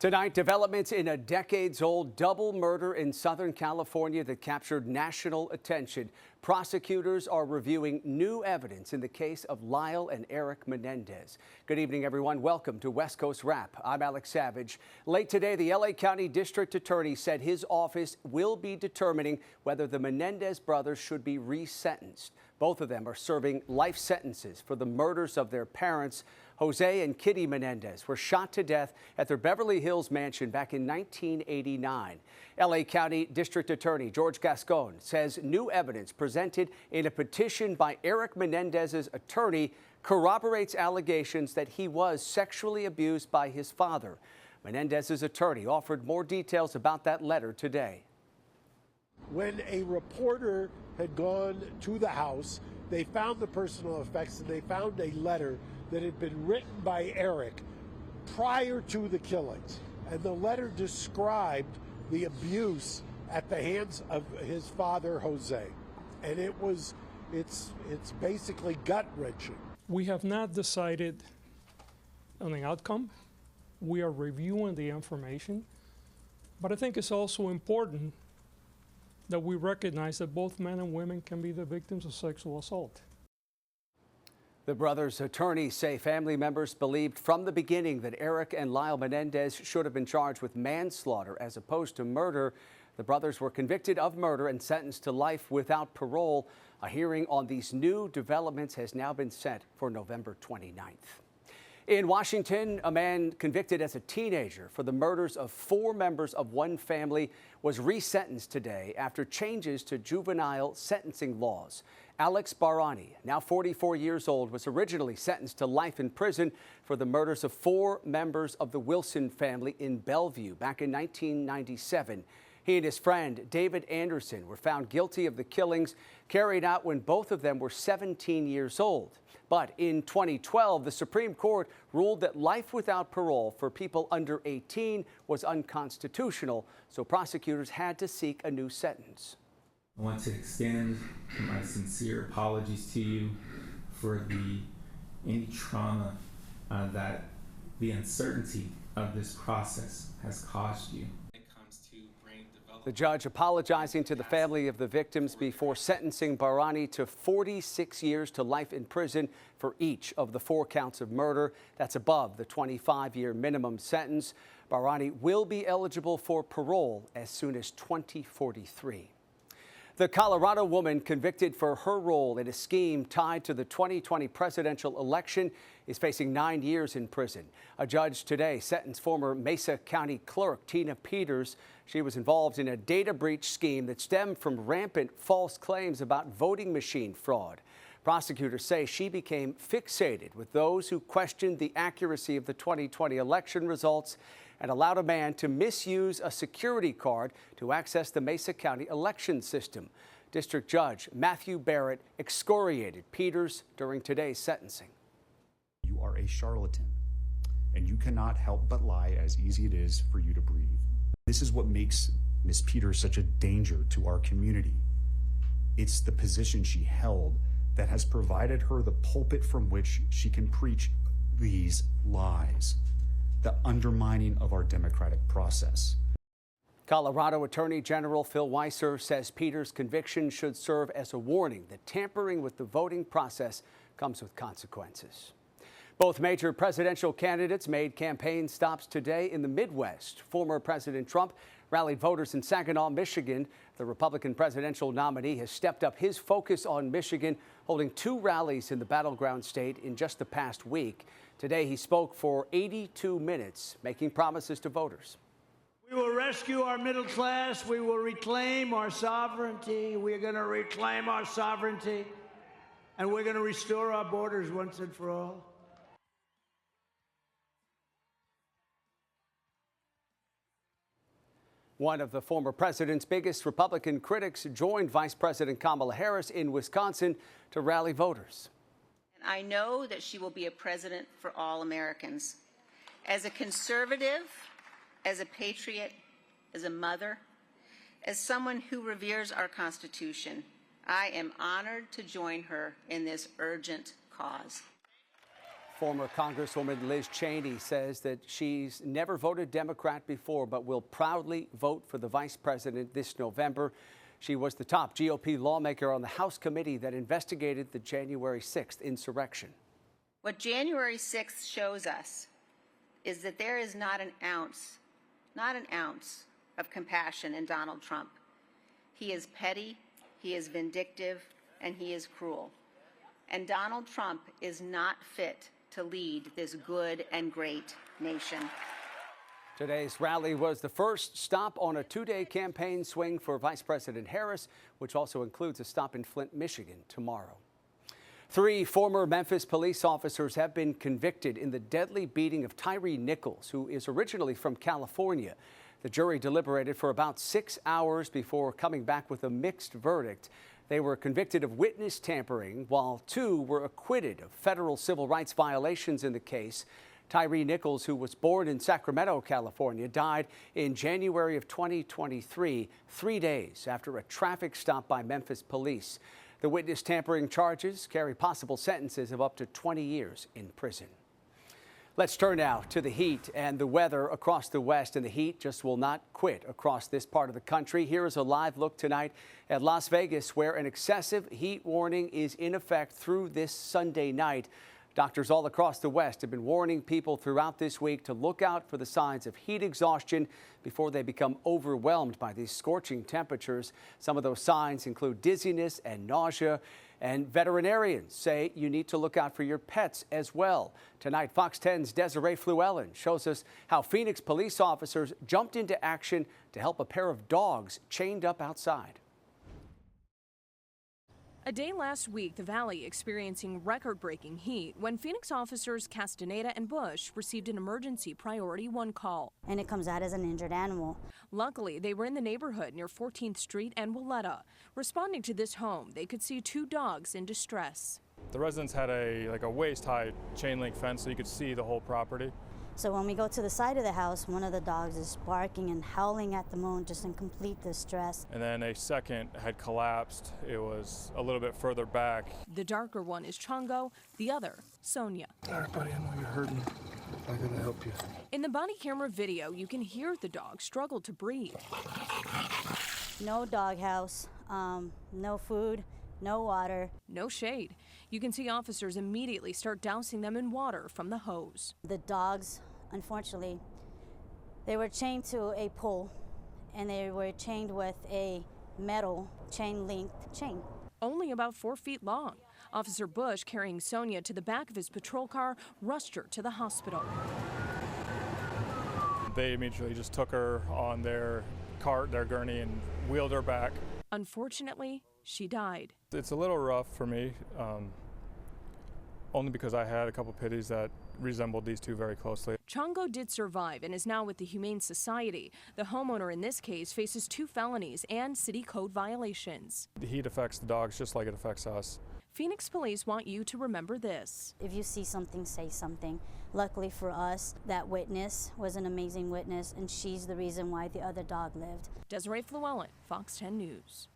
Tonight, developments in a decades-old double murder in Southern California that captured national attention. Prosecutors are reviewing new evidence in the case of Lyle and Erik Menendez. Good evening, everyone. Welcome to West Coast Wrap. I'm Alex Savage. Late today, the LA County District Attorney said his office will be determining whether the Menendez brothers should be resentenced. Both of them are serving life sentences for the murders of their parents. Jose and Kitty Menendez were shot to death at their Beverly Hills mansion back in 1989. LA County District Attorney George Gascon says new evidence presented in a petition by Erik Menendez's attorney corroborates allegations that he was sexually abused by his father. Menendez's attorney offered more details about that letter today. When a reporter had gone to the house, they found the personal effects and they found a letter that had been written by Erik prior to the killings. And the letter described the abuse at the hands of his father, Jose. And it's basically gut-wrenching. We have not decided on the outcome. We are reviewing the information. But I think it's also important that we recognize that both men and women can be the victims of sexual assault. The brothers' attorneys say family members believed from the beginning that Erik and Lyle Menendez should have been charged with manslaughter as opposed to murder. The brothers were convicted of murder and sentenced to life without parole. A hearing on these new developments has now been set for November 29th. In Washington, a man convicted as a teenager for the murders of 4 members of one family was resentenced today after changes to juvenile sentencing laws. Alex Barani, now 44 years old, was originally sentenced to life in prison for the murders of 4 members of the Wilson family in Bellevue back in 1997. He and his friend, David Anderson, were found guilty of the killings carried out when both of them were 17 years old. But in 2012, the Supreme Court ruled that life without parole for people under 18 was unconstitutional, so prosecutors had to seek a new sentence. I want to extend my sincere apologies to you for any trauma that the uncertainty of this process has caused you. The judge apologizing to the family of the victims before sentencing Barani to 46 years to life in prison for each of the 4 counts of murder. That's above the 25-year minimum sentence. Barani will be eligible for parole as soon as 2043. The Colorado woman convicted for her role in a scheme tied to the 2020 presidential election is facing 9 years in prison. A judge today sentenced former Mesa County Clerk Tina Peters. She was involved in a data breach scheme that stemmed from rampant false claims about voting machine fraud. Prosecutors say she became fixated with those who questioned the accuracy of the 2020 election results and allowed a man to misuse a security card to access the Mesa County election system. District Judge Matthew Barrett excoriated Peters during today's sentencing. You are a charlatan, and you cannot help but lie as easy it is for you to breathe. This is what makes Ms. Peters such a danger to our community. It's the position she held that has provided her the pulpit from which she can preach these lies, the undermining of our democratic process. Colorado Attorney General Phil Weiser says Peters' conviction should serve as a warning that tampering with the voting process comes with consequences. Both major presidential candidates made campaign stops today in the Midwest. Former President Trump rallied voters in Saginaw, Michigan. The Republican presidential nominee has stepped up his focus on Michigan, holding 2 rallies in the battleground state in just the past week. Today, he spoke for 82 minutes, making promises to voters. We will rescue our middle class. We will reclaim our sovereignty. We're going to reclaim our sovereignty, and we're going to restore our borders once and for all. One of the former president's biggest Republican critics joined Vice President Kamala Harris in Wisconsin to rally voters. I know that she will be a president for all Americans. As a conservative, as a patriot, as a mother, as someone who reveres our Constitution, I am honored to join her in this urgent cause. Former Congresswoman Liz Cheney says that she's never voted Democrat before, but will proudly vote for the vice president this November. She was the top GOP lawmaker on the House committee that investigated the January 6th insurrection. What January 6th shows us is that there is not an ounce of compassion in Donald Trump. He is petty, he is vindictive, and he is cruel. And Donald Trump is not fit to lead this good and great nation. Today's rally was the first stop on a two-day campaign swing for Vice President Harris, which also includes a stop in Flint, Michigan tomorrow. 3 former Memphis police officers have been convicted in the deadly beating of Tyre Nichols, who is originally from California. The jury deliberated for about 6 hours before coming back with a mixed verdict. They were convicted of witness tampering, while 2 were acquitted of federal civil rights violations in the case. Tyre Nichols, who was born in Sacramento, California, died in January of 2023, 3 days after a traffic stop by Memphis police. The witness tampering charges carry possible sentences of up to 20 years in prison. Let's turn now to the heat and the weather across the West, and the heat just will not quit across this part of the country. Here is a live look tonight at Las Vegas, where an excessive heat warning is in effect through this Sunday night. Doctors all across the West have been warning people throughout this week to look out for the signs of heat exhaustion before they become overwhelmed by these scorching temperatures. Some of those signs include dizziness and nausea. And veterinarians say you need to look out for your pets as well. Tonight, Fox 10's Desiree Fluellen shows us how Phoenix police officers jumped into action to help a pair of dogs chained up outside. A day last week, the Valley experiencing record-breaking heat when Phoenix officers Castaneda and Bush received an emergency Priority 1 call. And it comes out as an injured animal. Luckily, they were in the neighborhood near 14th Street and Willetta. Responding to this home, they could see 2 dogs in distress. The residents had a waist-high chain link fence so you could see the whole property. So when we go to the side of the house, one of the dogs is barking and howling at the moon, just in complete distress. And then a second had collapsed. It was a little bit further back. The darker one is Chongo, the other, Sonia. All right, buddy, I know you're hurting. I'm gonna help you. In the body camera video, you can hear the dog struggle to breathe. No doghouse, no food, no water. No shade. You can see officers immediately start dousing them in water from the hose. The dogs, unfortunately, they were chained to a pole, and they were chained with a metal chain-linked chain. Only about 4 feet long. Officer Bush, carrying Sonia to the back of his patrol car, rushed her to the hospital. They immediately just took her on their cart, their gurney, and wheeled her back. Unfortunately, she died. It's a little rough for me, only because I had a couple pitties that resembled these 2 very closely. Chongo did survive and is now with the Humane Society. The homeowner in this case faces 2 felonies and city code violations. The heat affects the dogs just like it affects us. Phoenix police want you to remember this. If you see something, say something. Luckily for us, that witness was an amazing witness, and she's the reason why the other dog lived. Desiree Fluellen, Fox 10 News.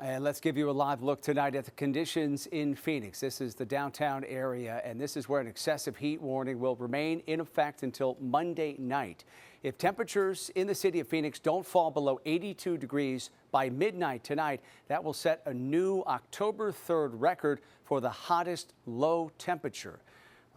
And let's give you a live look tonight at the conditions in Phoenix. This is the downtown area, and this is where an excessive heat warning will remain in effect until Monday night. If temperatures in the city of Phoenix don't fall below 82 degrees by midnight tonight, that will set a new October 3rd record for the hottest low temperature.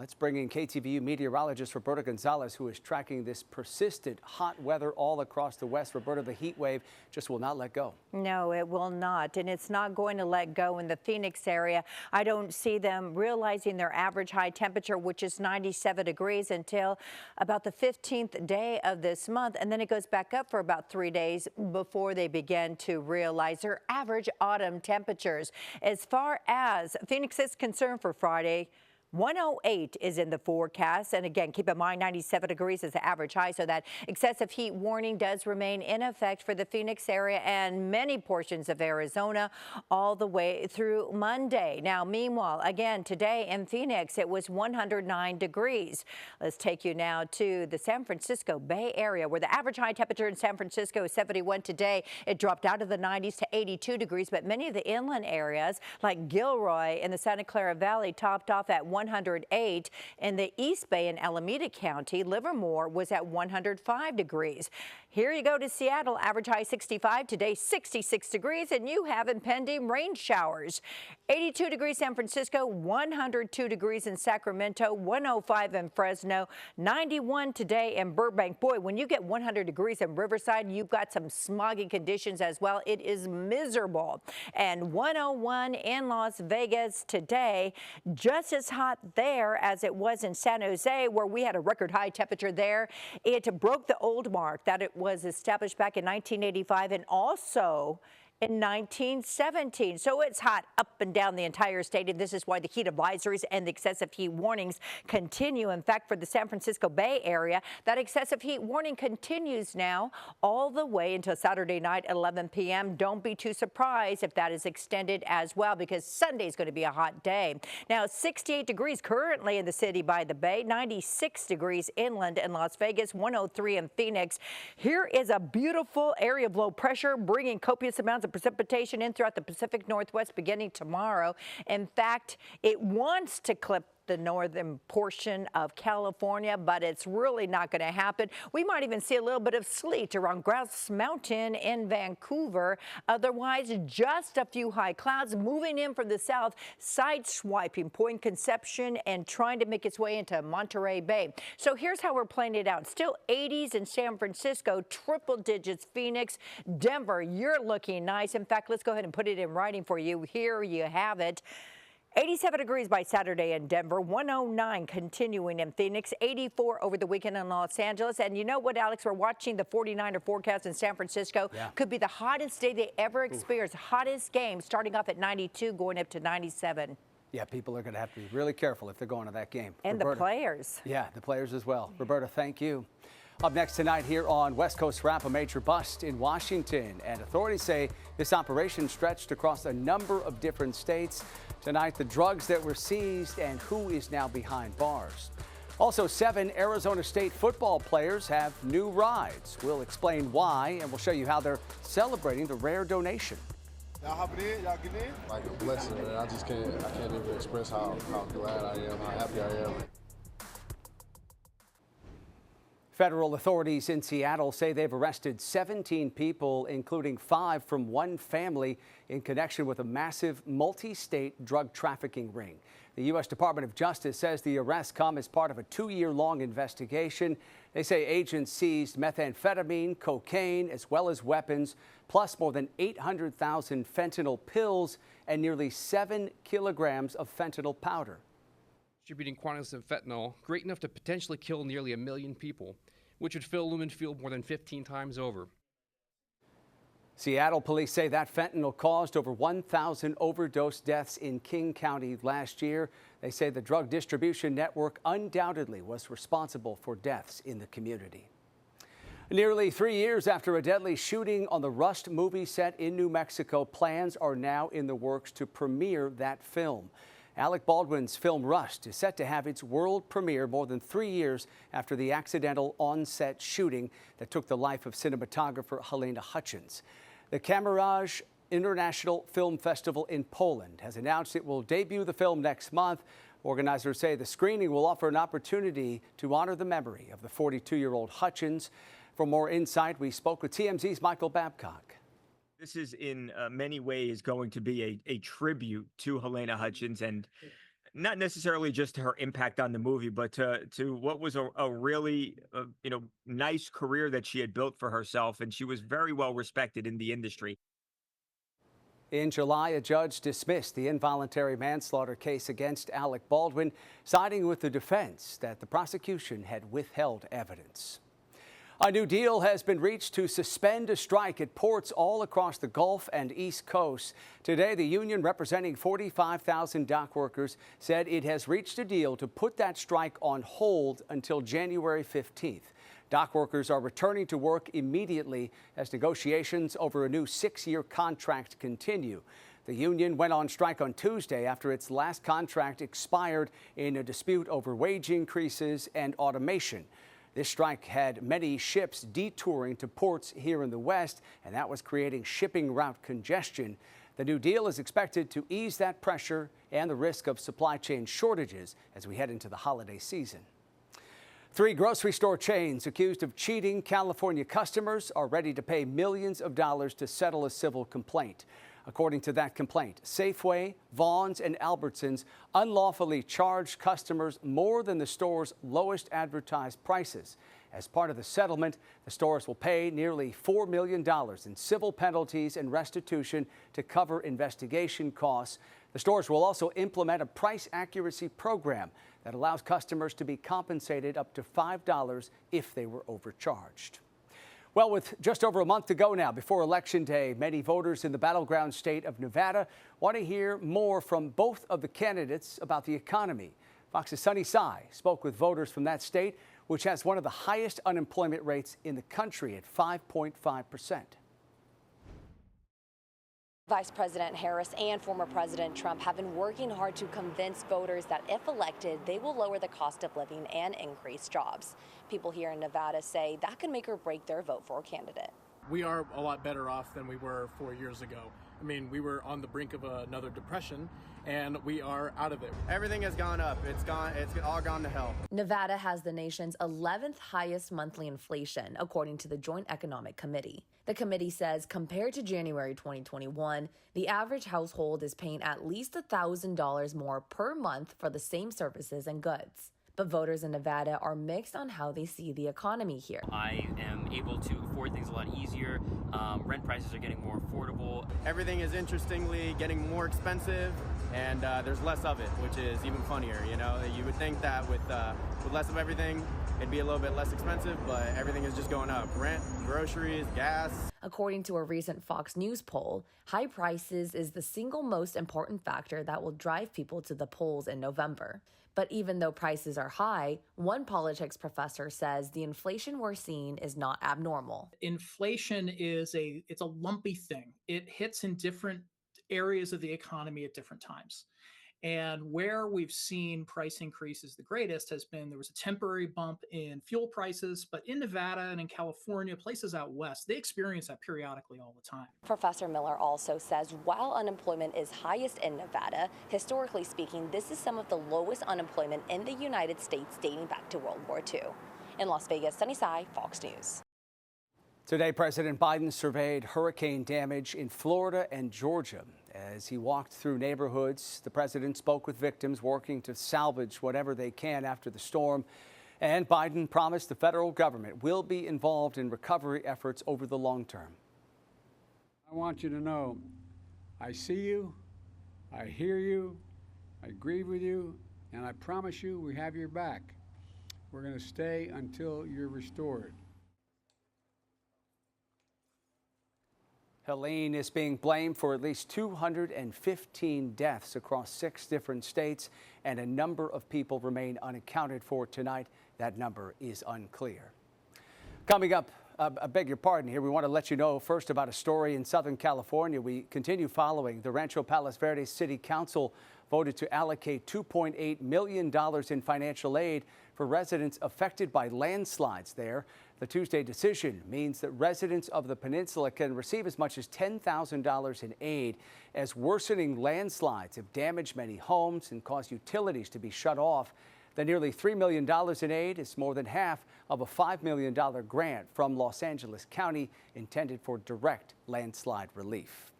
Let's bring in KTVU meteorologist Roberta Gonzalez, who is tracking this persistent hot weather all across the West. Roberta, the heat wave just will not let go. No, it will not, and it's not going to let go in the Phoenix area. I don't see them realizing their average high temperature, which is 97 degrees, until about the 15th day of this month, and then it goes back up for about 3 days before they begin to realize their average autumn temperatures. As far as Phoenix is concerned for Friday, 108 is in the forecast, and again, keep in mind 97 degrees is the average high, so that excessive heat warning does remain in effect for the Phoenix area and many portions of Arizona all the way through Monday. Now, meanwhile, again, today in Phoenix, it was 109 degrees. Let's take you now to the San Francisco Bay Area, where the average high temperature in San Francisco is 71 today. It dropped out of the 90s to 82 degrees, but many of the inland areas like Gilroy in the Santa Clara Valley topped off at 108. In the East Bay in Alameda County, Livermore was at 105 degrees. Here you go to Seattle, average high 65, today 66 degrees, and you have impending rain showers. 82 degrees San Francisco, 102 degrees in Sacramento, 105 in Fresno, 91 today in Burbank. Boy, when you get 100 degrees in Riverside, you've got some smoggy conditions as well. It is miserable. And 101 in Las Vegas today, just as hot there as it was in San Jose, where we had a record high temperature there. It broke the old mark that it was established back in 1985 and also in 1917. So it's hot up and down the entire state, and this is why the heat advisories and the excessive heat warnings continue. In fact, for the San Francisco Bay Area, that excessive heat warning continues now all the way until Saturday night, 11 p.m. Don't be too surprised if that is extended as well, because Sunday is going to be a hot day. Now, 68 degrees currently in the city by the Bay, 96 degrees inland in Las Vegas, 103 in Phoenix. Here is a beautiful area of low pressure bringing copious amounts of precipitation in throughout the Pacific Northwest beginning tomorrow. In fact, it wants to clip the northern portion of California, but it's really not going to happen. We might even see a little bit of sleet around Grouse Mountain in Vancouver. Otherwise, just a few high clouds moving in from the south, side-swiping Point Conception and trying to make its way into Monterey Bay. So here's how we're playing it out. Still 80s in San Francisco, triple digits Phoenix, Denver. You're looking nice. In fact, let's go ahead and put it in writing for you. Here you have it. 87 degrees by Saturday in Denver, 109 continuing in Phoenix, 84 over the weekend in Los Angeles. And you know what, Alex? We're watching the 49er forecast in San Francisco. Yeah. Could be the hottest day they ever experienced. Hottest game starting off at 92, going up to 97. Yeah, people are going to have to be really careful if they're going to that game. And Roberta, the players. Yeah, the players as well. Roberta, thank you. Up next tonight here on West Coast Wrap, a major bust in Washington. And authorities say this operation stretched across a number of different states. Tonight, the drugs that were seized and who is now behind bars. Also, 7 Arizona State football players have new rides. We'll explain why, and we'll show you how they're celebrating the rare donation. Y'all hopping in? Y'all getting in? Like a blessing, man. I can't even express how glad I am, how happy I am. Federal authorities in Seattle say they've arrested 17 people, including 5 from one family, in connection with a massive multi-state drug trafficking ring. The U.S. Department of Justice says the arrests come as part of a 2-year-long investigation. They say agents seized methamphetamine, cocaine, as well as weapons, plus more than 800,000 fentanyl pills and nearly 7 kilograms of fentanyl powder. Distributing quantities of fentanyl great enough to potentially kill nearly 1 million people, which would fill Lumen Field more than 15 times over. Seattle police say that fentanyl caused over 1,000 overdose deaths in King County last year. They say the drug distribution network undoubtedly was responsible for deaths in the community. Nearly 3 years after a deadly shooting on the Rust movie set in New Mexico, plans are now in the works to premiere that film. Alec Baldwin's film Rust is set to have its world premiere more than 3 years after the accidental on-set shooting that took the life of cinematographer Helene Hutchins. The Kameraj International Film Festival in Poland has announced it will debut the film next month. Organizers say the screening will offer an opportunity to honor the memory of the 42-year-old Hutchins. For more insight, we spoke with TMZ's Michael Babcock. This is in many ways going to be a tribute to Helene Hutchins, and not necessarily just to her impact on the movie, but to what was a really nice career that she had built for herself, and she was very well respected in the industry. In July, a judge dismissed the involuntary manslaughter case against Alec Baldwin, siding with the defense that the prosecution had withheld evidence. A new deal has been reached to suspend a strike at ports all across the Gulf and East Coast. Today, the union representing 45,000 dock workers said it has reached a deal to put that strike on hold until January 15th. Dock workers are returning to work immediately as negotiations over a new 6-year contract continue. The union went on strike on Tuesday after its last contract expired in a dispute over wage increases and automation. This strike had many ships detouring to ports here in the West, and that was creating shipping route congestion. The new deal is expected to ease that pressure and the risk of supply chain shortages as we head into the holiday season. 3 grocery store chains accused of cheating California customers are ready to pay millions of dollars to settle a civil complaint. According to that complaint, Safeway, Vons, and Albertsons unlawfully charged customers more than the store's lowest advertised prices. As part of the settlement, the stores will pay nearly $4 million in civil penalties and restitution to cover investigation costs. The stores will also implement a price accuracy program that allows customers to be compensated up to $5 if they were overcharged. Well, with just over a month to go now before Election Day, many voters in the battleground state of Nevada want to hear more from both of the candidates about the economy. Fox's Sunny Sai spoke with voters from that state, which has one of the highest unemployment rates in the country at 5.5%. Vice President Harris and former President Trump have been working hard to convince voters that if elected, they will lower the cost of living and increase jobs. People here in Nevada say that can make or break their vote for a candidate. We are a lot better off than we were 4 years ago. I mean, we were on the brink of another depression, and we are out of it. Everything has gone up. It's all gone to hell. Nevada has the nation's 11th highest monthly inflation, according to the Joint Economic Committee. The committee says compared to January 2021, the average household is paying at least $1,000 more per month for the same services and goods. But voters in Nevada are mixed on how they see the economy here. I am able to afford things a lot easier. Rent prices are getting more affordable. Everything is interestingly getting more expensive, and there's less of it, which is even funnier. You know, you would think that with less of everything, it'd be a little bit less expensive, but everything is just going up. Rent, groceries, gas. According to a recent Fox News poll, high prices is the single most important factor that will drive people to the polls in November. But even though prices are high, one politics professor says the inflation we're seeing is not abnormal. Inflation it's a lumpy thing. It hits in different areas of the economy at different times. And where we've seen price increases the greatest has been there was a temporary bump in fuel prices, but in Nevada and in California, places out west, they experience that periodically all the time. Professor Miller also says while unemployment is highest in Nevada, historically speaking, this is some of the lowest unemployment in the United States dating back to World War II. In Las Vegas, Sunny Sai, Fox News. Today, President Biden surveyed hurricane damage in Florida and Georgia. As he walked through neighborhoods, the president spoke with victims working to salvage whatever they can after the storm. And Biden promised the federal government will be involved in recovery efforts over the long term. I want you to know I see you, I hear you, I grieve with you, and I promise you we have your back. We're going to stay until you're restored. Helene is being blamed for at least 215 deaths across 6 different states, and a number of people remain unaccounted for tonight. That number is unclear. Coming up, I beg your pardon here, we want to let you know first about a story in Southern California. We continue following. The Rancho Palos Verdes City Council voted to allocate $2.8 million in financial aid for residents affected by landslides there. The Tuesday decision means that residents of the peninsula can receive as much as $10,000 in aid, as worsening landslides have damaged many homes and caused utilities to be shut off. The nearly $3 million in aid is more than half of a $5 million grant from Los Angeles County intended for direct landslide relief.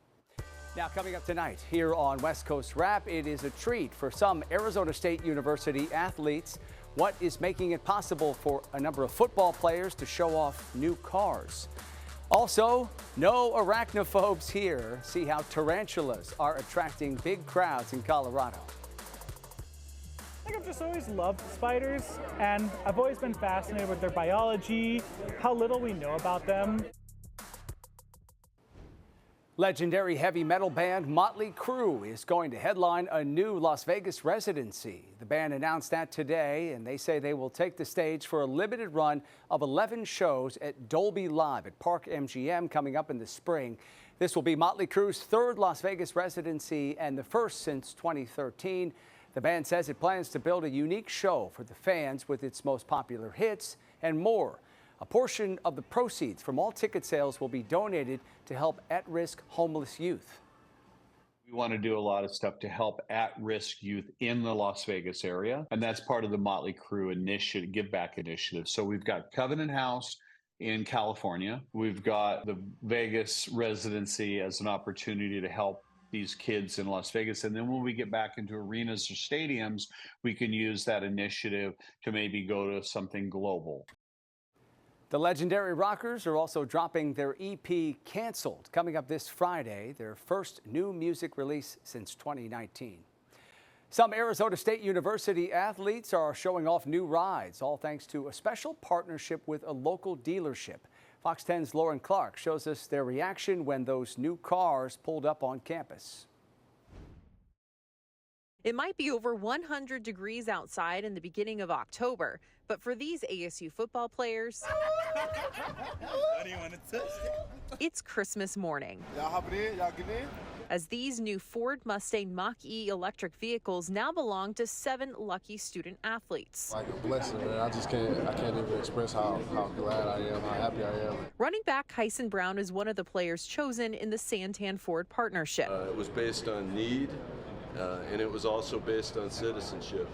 Now, coming up tonight here on West Coast Wrap, it is a treat for some Arizona State University athletes. What is making it possible for a number of football players to show off new cars? Also, no arachnophobes here. See how tarantulas are attracting big crowds in Colorado. I think I've just always loved spiders, and I've always been fascinated with their biology, how little we know about them. Legendary heavy metal band Motley Crue is going to headline a new Las Vegas residency. The band announced that today, and they say they will take the stage for a limited run of 11 shows at Dolby Live at Park MGM coming up in the spring. This will be Motley Crue's 3rd Las Vegas residency and the first since 2013. The band says it plans to build a unique show for the fans with its most popular hits and more. A portion of the proceeds from all ticket sales will be donated to help at-risk homeless youth. We want to do a lot of stuff to help at-risk youth in the Las Vegas area, and that's part of the Motley Crue initiative, Give Back initiative. So we've got Covenant House in California. We've got the Vegas residency as an opportunity to help these kids in Las Vegas. And then when we get back into arenas or stadiums, we can use that initiative to maybe go to something global. The legendary Rockers are also dropping their EP Canceled, coming up this Friday, their first new music release since 2019. Some Arizona State University athletes are showing off new rides, all thanks to a special partnership with a local dealership. Fox 10's Lauren Clark shows us their reaction when those new cars pulled up on campus. It might be over 100 degrees outside in the beginning of October, but for these ASU football players, it's Christmas morning. Y'all hopping in? Y'all getting in? As these new Ford Mustang Mach-E electric vehicles now belong to 7 lucky student athletes. Like a blessing, man. I can't even express how glad I am, how happy I am. Running back Kyson Brown is one of the players chosen in the Santan Ford partnership. It was based on need, and it was also based on citizenship.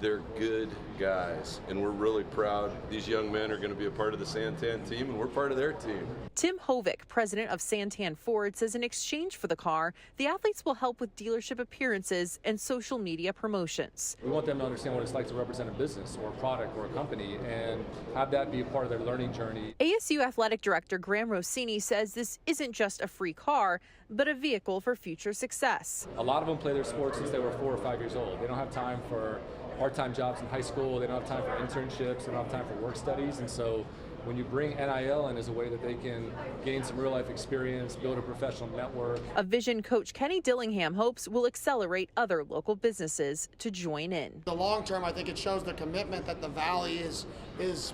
They're good guys, and we're really proud. These young men are going to be a part of the Santan team, and we're part of their team. Tim Hovick, president of Santan Ford, says in exchange for the car, the athletes will help with dealership appearances and social media promotions. We want them to understand what it's like to represent a business or a product or a company and have that be a part of their learning journey. ASU Athletic Director Graham Rossini says this isn't just a free car, but a vehicle for future success. A lot of them play their sports since they were 4 or 5 years old. They don't have time for part-time jobs in high school. They don't have time for internships. They don't have time for work studies. And so when you bring NIL in as a way that they can gain some real-life experience, build a professional network. A vision coach Kenny Dillingham hopes will accelerate other local businesses to join in. The long term, I think it shows the commitment that the Valley is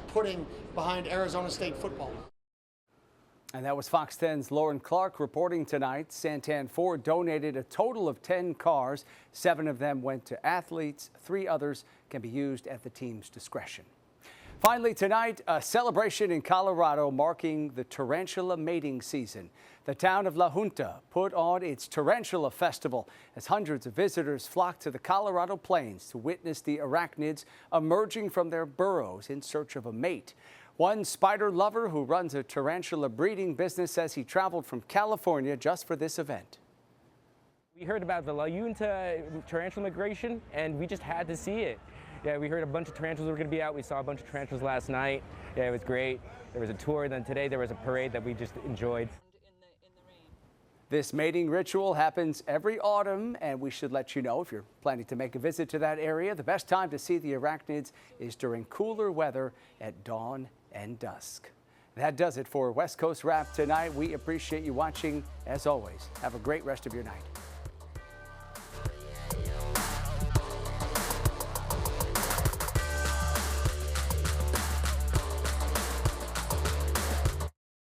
putting behind Arizona State football. And that was Fox 10's Lauren Clark reporting tonight. Santan Ford donated a total of 10 cars. 7 of them went to athletes. 3 others can be used at the team's discretion. Finally tonight, a celebration in Colorado marking the tarantula mating season. The town of La Junta put on its Tarantula Festival as hundreds of visitors flocked to the Colorado Plains to witness the arachnids emerging from their burrows in search of a mate. One spider lover who runs a tarantula breeding business says he traveled from California just for this event. We heard about the La Junta tarantula migration, and we just had to see it. Yeah, we heard a bunch of tarantulas were going to be out. We saw a bunch of tarantulas last night. Yeah, it was great. There was a tour, then today there was a parade that we just enjoyed. This mating ritual happens every autumn, and we should let you know if you're planning to make a visit to that area. The best time to see the arachnids is during cooler weather at dawn and dusk. That does it for West Coast Wrap tonight. We appreciate you watching. As always, have a great rest of your night.